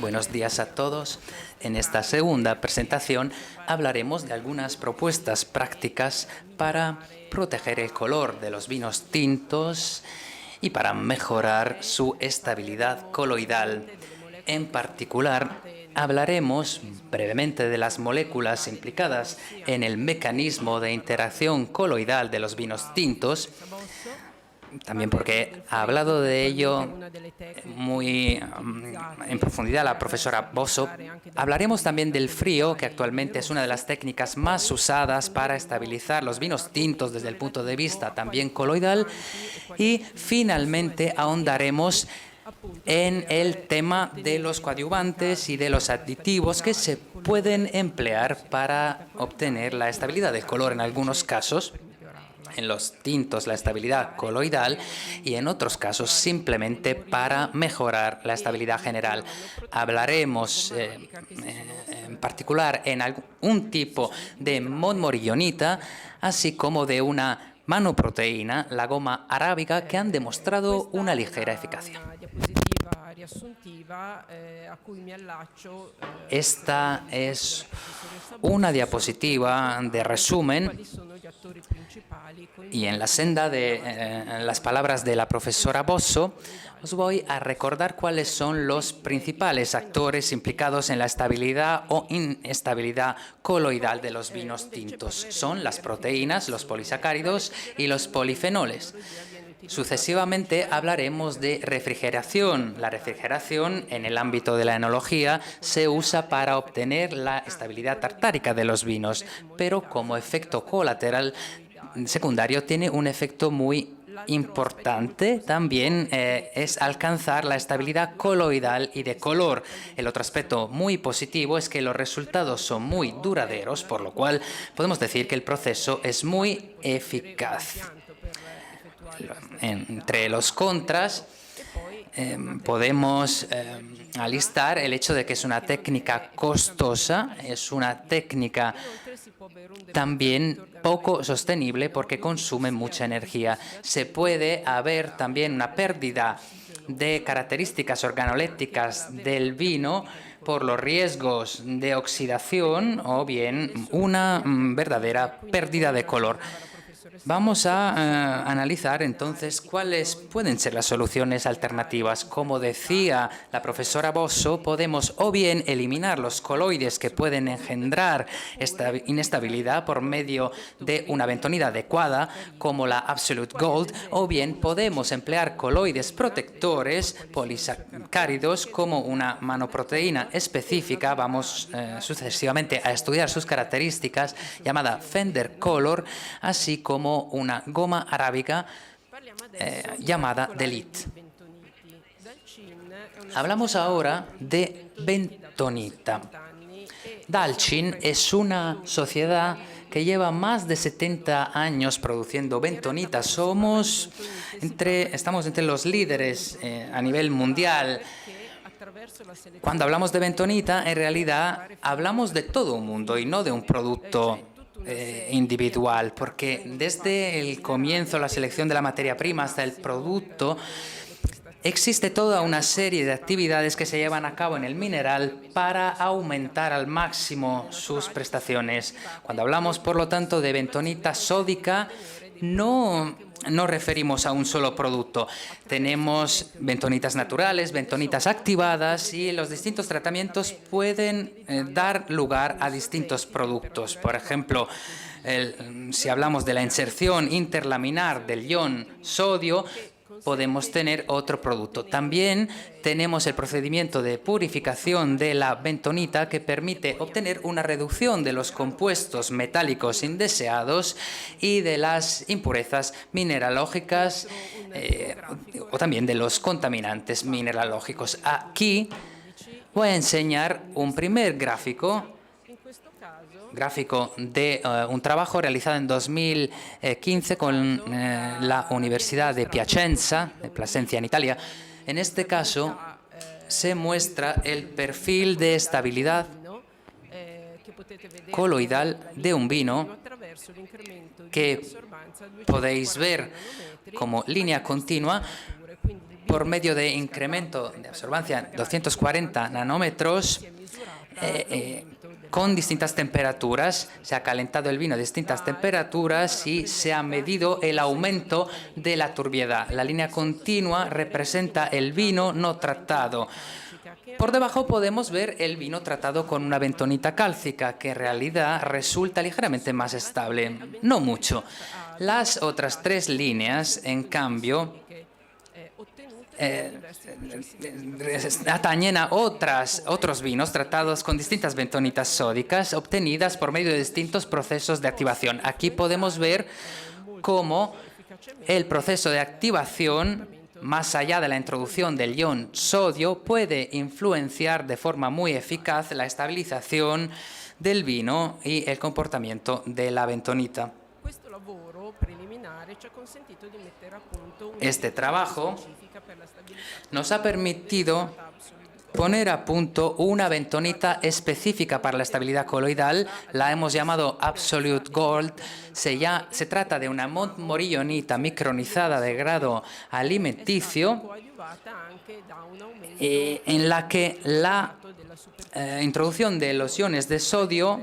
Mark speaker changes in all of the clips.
Speaker 1: Buenos días a todos. En esta segunda presentación hablaremos de algunas propuestas prácticas para proteger el color de los vinos tintos y para mejorar su estabilidad coloidal. En particular, hablaremos brevemente de las moléculas implicadas en el mecanismo de interacción coloidal de los vinos tintos, también porque ha hablado de ello muy en profundidad la profesora Bosso. Hablaremos también del frío, que actualmente es una de las técnicas más usadas para estabilizar los vinos tintos desde el punto de vista también coloidal. Y finalmente ahondaremos en el tema de los coadyuvantes y de los aditivos que se pueden emplear para obtener la estabilidad del color en algunos casos. En los tintos la estabilidad coloidal y en otros casos simplemente para mejorar la estabilidad general. Hablaremos en particular en algún tipo de montmorillonita, así como de una manoproteína, la goma arábiga, que han demostrado una ligera eficacia. Esta es una diapositiva de resumen y en la senda de las palabras de la profesora Bosso os voy a recordar cuáles son los principales actores implicados en la estabilidad o inestabilidad coloidal de los vinos tintos. Son las proteínas, los polisacáridos y los polifenoles. Sucesivamente hablaremos de refrigeración. La refrigeración en el ámbito de la enología se usa para obtener la estabilidad tartárica de los vinos, pero como efecto colateral secundario tiene un efecto muy importante también es alcanzar la estabilidad coloidal y de color. El otro aspecto muy positivo es que los resultados son muy duraderos, por lo cual podemos decir que el proceso es muy eficaz. Entre los contras podemos alistar el hecho de que es una técnica costosa, es una técnica también poco sostenible porque consume mucha energía. Se puede haber también una pérdida de características organolépticas del vino por los riesgos de oxidación o bien una verdadera pérdida de color. Vamos a analizar entonces cuáles pueden ser las soluciones alternativas. Como decía la profesora Bosso, podemos o bien eliminar los coloides que pueden engendrar esta inestabilidad por medio de una bentonita adecuada, como la Absolute Gold, o bien podemos emplear coloides protectores polisacáridos como una manoproteína específica. Vamos sucesivamente a estudiar sus características, llamada Fender Color, así como una goma arábiga llamada Delete. Hablamos ahora de bentonita. Dalcin es una sociedad que lleva más de 70 años produciendo bentonita. Estamos entre los líderes a nivel mundial. Cuando hablamos de bentonita, en realidad hablamos de todo un mundo y no de un producto individual, porque desde el comienzo, la selección de la materia prima hasta el producto, existe toda una serie de actividades que se llevan a cabo en el mineral para aumentar al máximo sus prestaciones. Cuando hablamos, por lo tanto, de bentonita sódica, no nos referimos a un solo producto. Tenemos bentonitas naturales, bentonitas activadas y los distintos tratamientos pueden dar lugar a distintos productos. Por ejemplo, si hablamos de la inserción interlaminar del ion sodio, podemos tener otro producto. También tenemos el procedimiento de purificación de la bentonita que permite obtener una reducción de los compuestos metálicos indeseados y de las impurezas mineralógicas o también de los contaminantes mineralógicos. Aquí voy a enseñar un primer gráfico de un trabajo realizado en 2015 con la Universidad de Piacenza, de Plasencia en Italia. En este caso se muestra el perfil de estabilidad coloidal de un vino que podéis ver como línea continua por medio de incremento de absorbancia 240 nanómetros, con distintas temperaturas. Se ha calentado el vino a distintas temperaturas y se ha medido el aumento de la turbiedad. La línea continua representa el vino no tratado. Por debajo podemos ver el vino tratado con una bentonita cálcica, que en realidad resulta ligeramente más estable, no mucho. Las otras tres líneas, en cambio, atañen a otros vinos tratados con distintas bentonitas sódicas obtenidas por medio de distintos procesos de activación. Aquí podemos ver cómo el proceso de activación, más allá de la introducción del ion sodio, puede influenciar de forma muy eficaz la estabilización del vino y el comportamiento de la bentonita. Este trabajo nos ha permitido poner a punto una bentonita específica para la estabilidad coloidal. La hemos llamado Absolute Gold. Se trata de una montmorillonita micronizada de grado alimenticio, en la que la introducción de los iones de sodio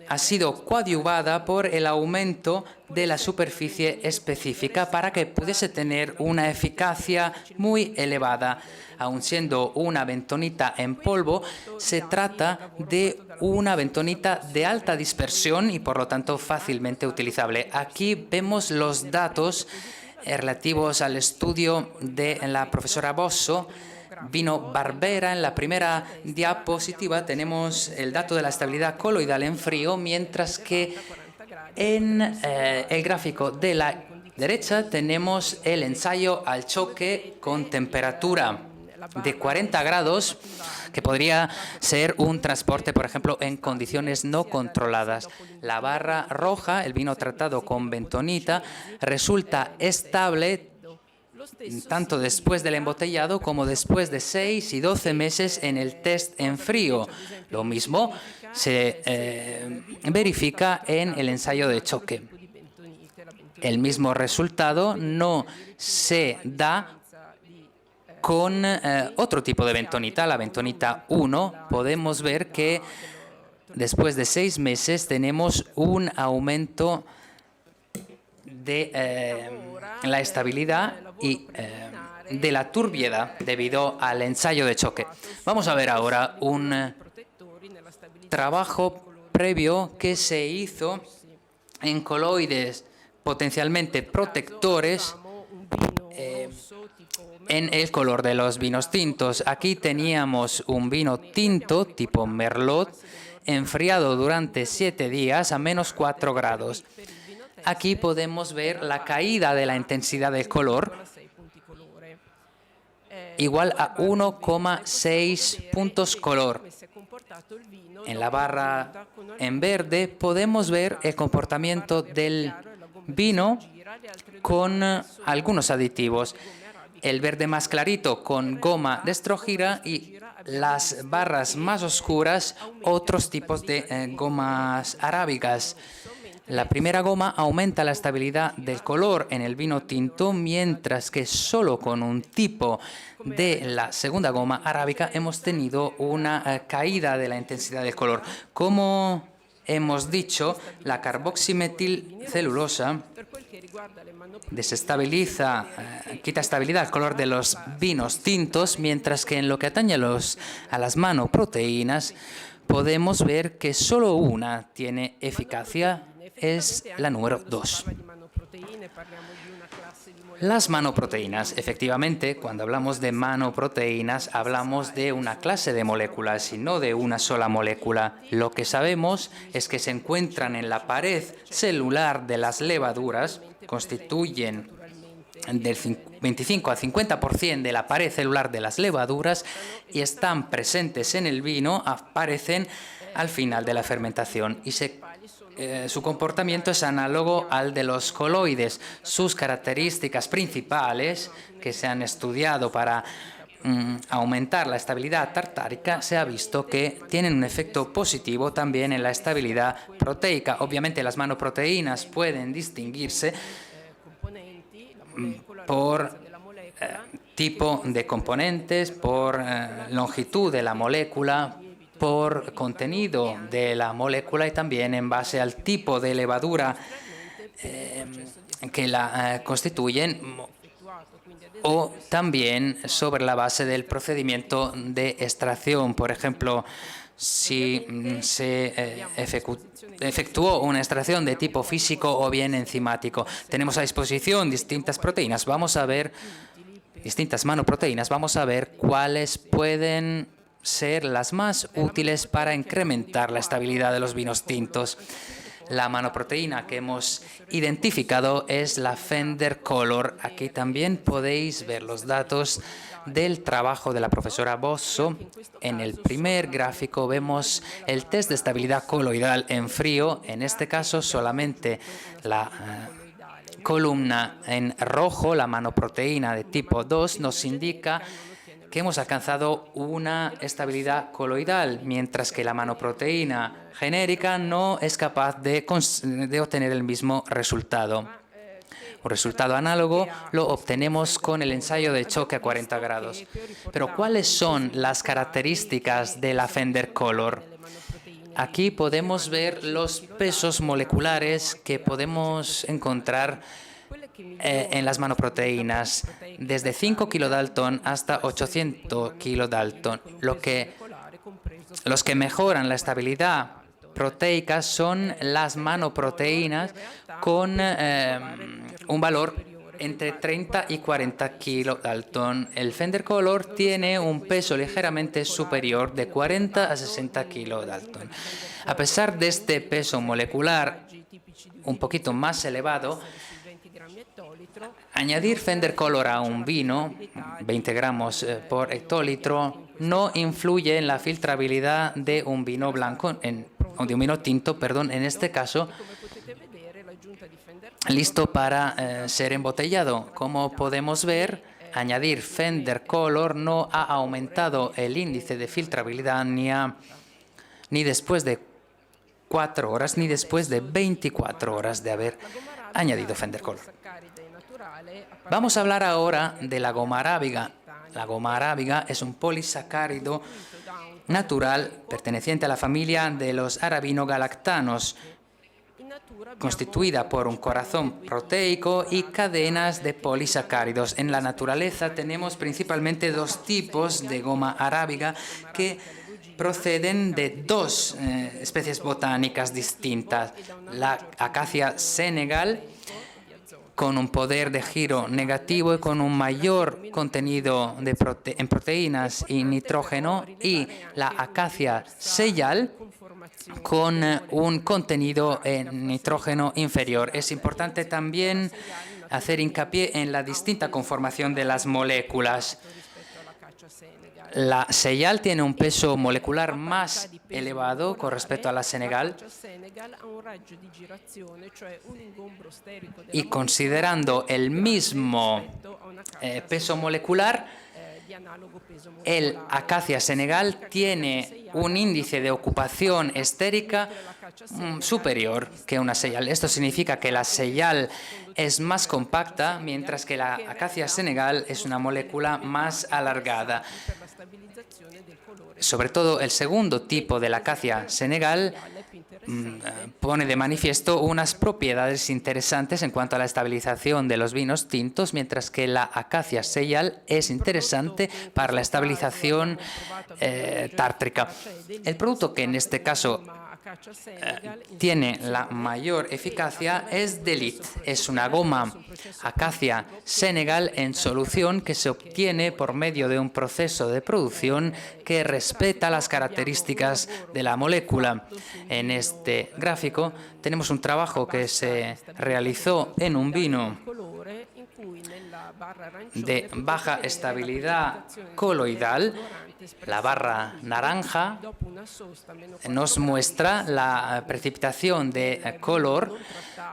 Speaker 1: ha sido coadyuvada por el aumento de la superficie específica para que pudiese tener una eficacia muy elevada. Aun siendo una bentonita en polvo, se trata de una bentonita de alta dispersión y por lo tanto fácilmente utilizable. Aquí vemos los datos relativos al estudio de la profesora Bosso, vino Barbera. En la primera diapositiva tenemos el dato de la estabilidad coloidal en frío, mientras que en el gráfico de la derecha tenemos el ensayo al choque con temperatura de 40 grados, que podría ser un transporte, por ejemplo, en condiciones no controladas. La barra roja, el vino tratado con bentonita, resulta estable tanto después del embotellado como después de 6 y 12 meses en el test en frío. Lo mismo se verifica en el ensayo de choque. El mismo resultado no se da con otro tipo de bentonita, la bentonita 1. Podemos ver que después de 6 meses tenemos un aumento de la estabilidad y de la turbiedad debido al ensayo de choque. Vamos a ver ahora un trabajo previo que se hizo en coloides potencialmente protectores en el color de los vinos tintos. Aquí teníamos un vino tinto tipo Merlot enfriado durante 7 días a menos 4 grados. Aquí podemos ver la caída de la intensidad del color, igual a 1,6 puntos color. En la barra en verde podemos ver el comportamiento del vino con algunos aditivos. El verde más clarito con goma de estrogira y las barras más oscuras otros tipos de gomas arábicas. La primera goma aumenta la estabilidad del color en el vino tinto, mientras que solo con un tipo de la segunda goma arábica hemos tenido una caída de la intensidad del color. Como hemos dicho, la carboximetilcelulosa desestabiliza, quita estabilidad al color de los vinos tintos, mientras que en lo que atañe a las manoproteínas podemos ver que solo una tiene eficacia, es la número 2. Las manoproteínas, efectivamente, cuando hablamos de manoproteínas, hablamos de una clase de moléculas y no de una sola molécula. Lo que sabemos es que se encuentran en la pared celular de las levaduras, constituyen del 25 al 50% de la pared celular de las levaduras y están presentes en el vino, aparecen al final de la fermentación y su comportamiento es análogo al de los coloides. Sus características principales, que se han estudiado para aumentar la estabilidad tartárica, se ha visto que tienen un efecto positivo también en la estabilidad proteica. Obviamente las manoproteínas pueden distinguirse por tipo de componentes, por longitud de la molécula, por contenido de la molécula y también en base al tipo de levadura que la constituyen, o también sobre la base del procedimiento de extracción. Por ejemplo, si se efectuó una extracción de tipo físico o bien enzimático. Tenemos a disposición distintas proteínas. Vamos a ver distintas manoproteínas. Vamos a ver cuáles pueden ser las más útiles para incrementar la estabilidad de los vinos tintos. La manoproteína que hemos identificado es la Fender Color. Aquí también podéis ver los datos del trabajo de la profesora Bosso. En el primer gráfico vemos el test de estabilidad coloidal en frío. En este caso solamente la columna en rojo, la manoproteína de tipo 2, nos indica que hemos alcanzado una estabilidad coloidal, mientras que la manoproteína genérica no es capaz de obtener el mismo resultado. Un resultado análogo lo obtenemos con el ensayo de choque a 40 grados. Pero ¿cuáles son las características de la Fender Color? Aquí podemos ver los pesos moleculares que podemos encontrar en las manoproteínas, desde 5 kilodalton hasta 800 kilodalton. Los que mejoran la estabilidad proteica son las manoproteínas con un valor entre 30 y 40 kilodalton. El Fender Color tiene un peso ligeramente superior de 40 a 60 kilodalton. A pesar de este peso molecular un poquito más elevado, añadir Fender Color a un vino, 20 gramos por hectolitro, no influye en la filtrabilidad de un vino blanco, o de un vino tinto, perdón, en este caso, listo para ser embotellado. Como podemos ver, añadir Fender Color no ha aumentado el índice de filtrabilidad ni después de 4 horas ni después de 24 horas de haber añadido Fender Color. Vamos a hablar ahora de la goma arábiga. La goma arábiga es un polisacárido natural perteneciente a la familia de los arabinogalactanos, constituida por un corazón proteico y cadenas de polisacáridos. En la naturaleza tenemos principalmente dos tipos de goma arábiga que proceden de dos especies botánicas distintas. La Acacia senegal, con un poder de giro negativo y con un mayor contenido en proteínas y nitrógeno, y la Acacia seyal, con un contenido en nitrógeno inferior. Es importante también hacer hincapié en la distinta conformación de las moléculas. La seyal tiene un peso molecular más elevado con respecto a la senegal, y considerando el mismo peso molecular, el Acacia senegal tiene un índice de ocupación estérica superior que una seyal. Esto significa que la seyal es más compacta, mientras que la Acacia senegal es una molécula más alargada. Sobre todo el segundo tipo de la Acacia senegal pone de manifiesto unas propiedades interesantes en cuanto a la estabilización de los vinos tintos, mientras que la Acacia seyal es interesante para la estabilización tártrica. El producto que en este caso tiene la mayor eficacia es Delit. Es una goma Acacia senegal en solución que se obtiene por medio de un proceso de producción que respeta las características de la molécula. En este gráfico tenemos un trabajo que se realizó en un vino de baja estabilidad coloidal. La barra naranja nos muestra la precipitación de color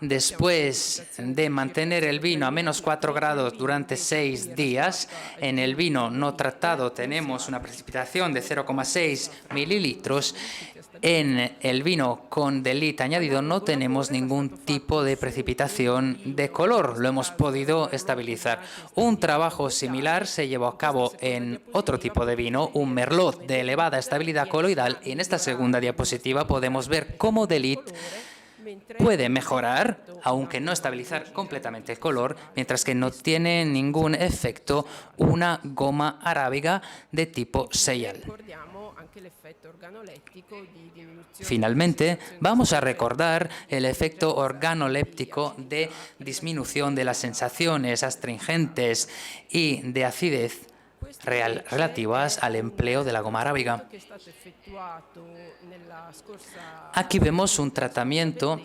Speaker 1: después de mantener el vino a menos 4 grados durante 6 días. En el vino no tratado tenemos una precipitación de 0,6 mililitros. En el vino con Delit añadido no tenemos ningún tipo de precipitación de color. Lo hemos podido estabilizar. Un trabajo similar se llevó a cabo en otro tipo de vino, un Merlot de elevada estabilidad coloidal, y en esta segunda diapositiva podemos ver cómo D'Elite puede mejorar, aunque no estabilizar completamente el color, mientras que no tiene ningún efecto una goma arábiga de tipo Seyal. Finalmente, vamos a recordar el efecto organoléptico de disminución de las sensaciones astringentes y de acidez relativas al empleo de la goma arábiga. Aquí vemos un tratamiento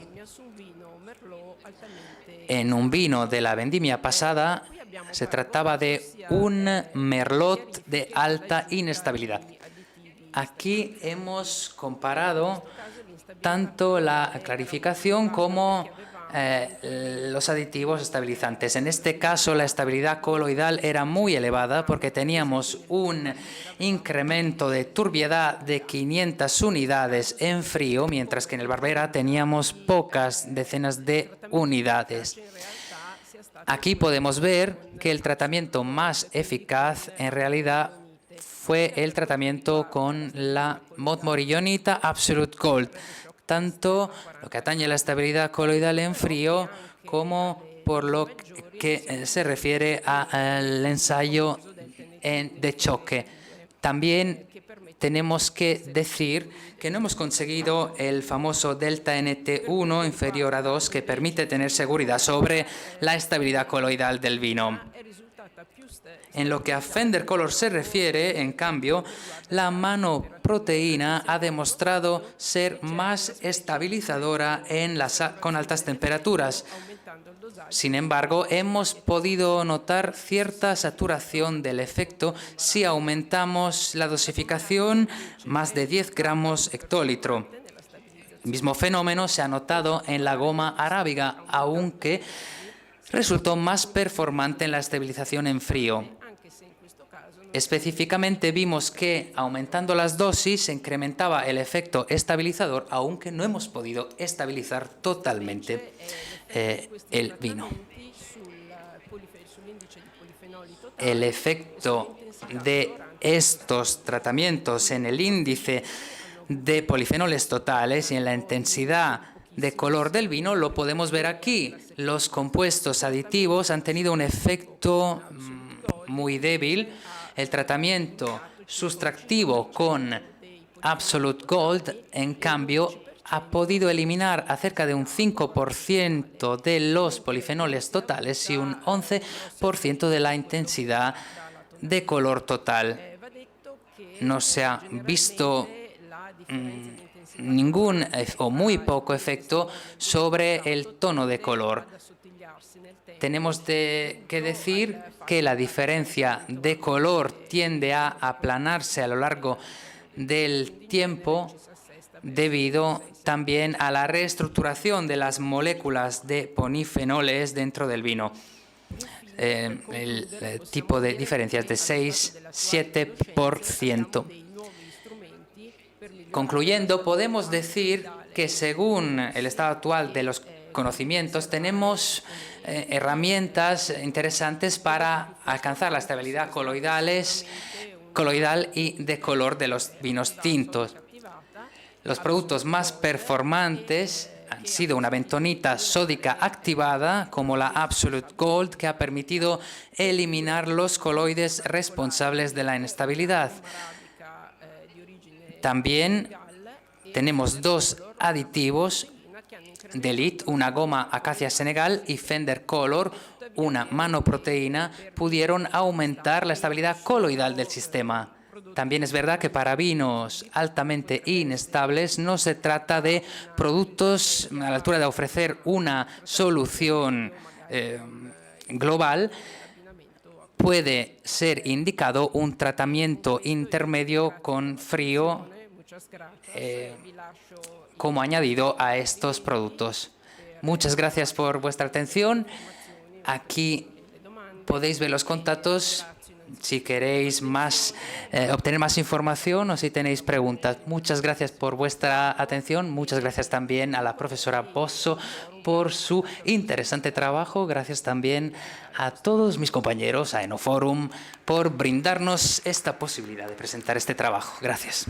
Speaker 1: en un vino de la vendimia pasada. Se trataba de un Merlot de alta inestabilidad. Aquí hemos comparado tanto la clarificación como los aditivos estabilizantes. En este caso, la estabilidad coloidal era muy elevada porque teníamos un incremento de turbiedad de 500 unidades en frío, mientras que en el Barbera teníamos pocas decenas de unidades. Aquí podemos ver que el tratamiento más eficaz en realidad fue el tratamiento con la Montmorillonita Absolute Gold, tanto lo que atañe a la estabilidad coloidal en frío como por lo que se refiere al ensayo de choque. También tenemos que decir que no hemos conseguido el famoso delta NT1 inferior a 2 que permite tener seguridad sobre la estabilidad coloidal del vino. En lo que a Fender Color se refiere, en cambio, la manoproteína ha demostrado ser más estabilizadora con altas temperaturas. Sin embargo, hemos podido notar cierta saturación del efecto si aumentamos la dosificación más de 10 gramos hectolitro. El mismo fenómeno se ha notado en la goma arábiga, aunque resultó más performante en la estabilización en frío. Específicamente vimos que aumentando las dosis se incrementaba el efecto estabilizador, aunque no hemos podido estabilizar totalmente el vino. El efecto de estos tratamientos en el índice de polifenoles totales y en la intensidad de color del vino lo podemos ver aquí. Los compuestos aditivos han tenido un efecto muy débil. El tratamiento sustractivo con Absolute Gold, en cambio, ha podido eliminar a cerca de un 5% de los polifenoles totales y un 11% de la intensidad de color total. No se ha visto ningún o muy poco efecto sobre el tono de color. Tenemos que decir que la diferencia de color tiende a aplanarse a lo largo del tiempo debido también a la reestructuración de las moléculas de polifenoles dentro del vino. El tipo de diferencias de 6-7%. Concluyendo, podemos decir que según el estado actual de los conocimientos, tenemos herramientas interesantes para alcanzar la estabilidad coloidal y de color de los vinos tintos. Los productos más performantes han sido una bentonita sódica activada, como la Absolute Gold, que ha permitido eliminar los coloides responsables de la inestabilidad. También tenemos dos aditivos, D'Elite, una goma Acacia Senegal, y Fender Color, una manoproteína, pudieron aumentar la estabilidad coloidal del sistema. También es verdad que para vinos altamente inestables no se trata de productos a la altura de ofrecer una solución global. Puede ser indicado un tratamiento intermedio con frío como añadido a estos productos. Muchas gracias por vuestra atención. Aquí podéis ver los contactos si queréis obtener más información o si tenéis preguntas. Muchas gracias por vuestra atención. Muchas gracias también a la profesora Bosso por su interesante trabajo. Gracias también a todos mis compañeros, a Enoforum, por brindarnos esta posibilidad de presentar este trabajo. Gracias.